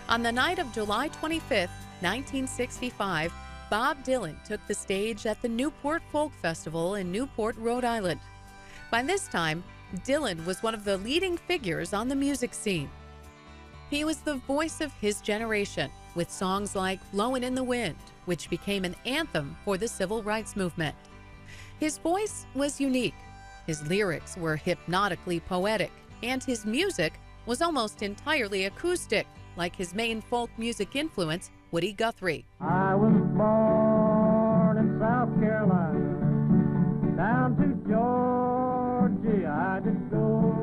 On the night of July 25, 1965, Bob Dylan took the stage at the Newport Folk Festival in Newport, Rhode Island. By this time, Dylan was one of the leading figures on the music scene. He was the voice of his generation, with songs like "Blowin' in the Wind," which became an anthem for the civil rights movement. His voice was unique. His lyrics were hypnotically poetic, and his music was almost entirely acoustic, like his main folk music influence, Woody Guthrie. I was born in South Carolina, down to Georgia I did go.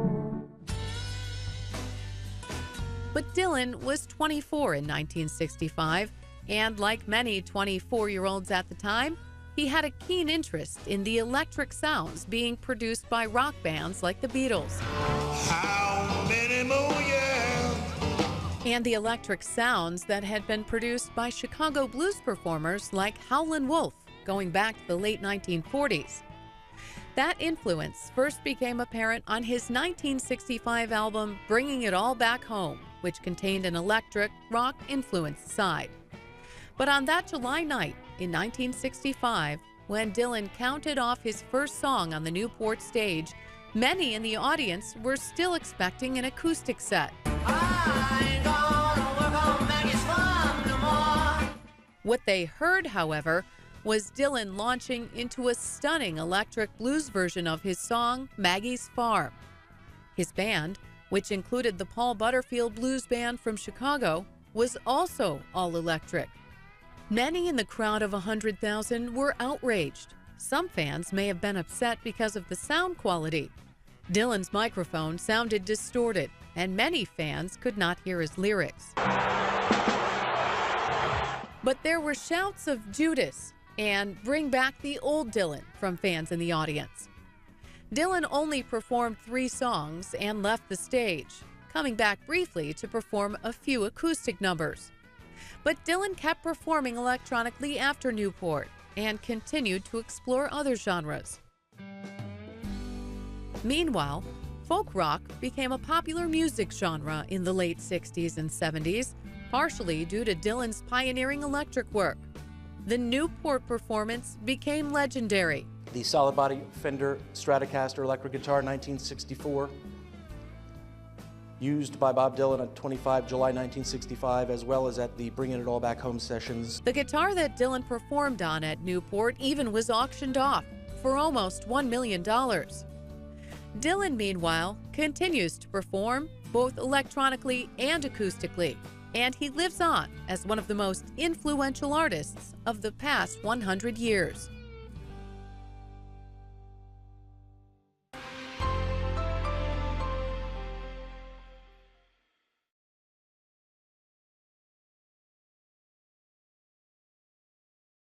But Dylan was 24 in 1965, and like many 24-year-olds at the time, he had a keen interest in the electric sounds being produced by rock bands like the Beatles. How many more years? And the electric sounds that had been produced by Chicago blues performers like Howlin' Wolf, going back to the late 1940s. That influence first became apparent on his 1965 album, Bringing It All Back Home, which contained an electric, rock-influenced side. But on that July night in 1965, when Dylan counted off his first song on the Newport stage, many in the audience were still expecting an acoustic set. I ain't gonna work on Maggie's farm no more. What they heard, however, was Dylan launching into a stunning electric blues version of his song, Maggie's Farm. His band, which included the Paul Butterfield Blues Band from Chicago, was also all electric. Many in the crowd of 100,000 were outraged. Some fans may have been upset because of the sound quality. Dylan's microphone sounded distorted, and many fans could not hear his lyrics. But there were shouts of "Judas" and "Bring back the old Dylan" from fans in the audience. Dylan only performed 3 songs and left the stage, coming back briefly to perform a few acoustic numbers. But Dylan kept performing electronically after Newport and continued to explore other genres. Meanwhile, folk rock became a popular music genre in the late 60s and 70s, partially due to Dylan's pioneering electric work. The Newport performance became legendary. The solid body Fender Stratocaster electric guitar, 1964, used by Bob Dylan at 25 July 1965, as well as at the Bringing It All Back Home sessions. The guitar that Dylan performed on at Newport even was auctioned off for almost $1 million. Dylan, meanwhile, continues to perform both electronically and acoustically, and he lives on as one of the most influential artists of the past 100 years.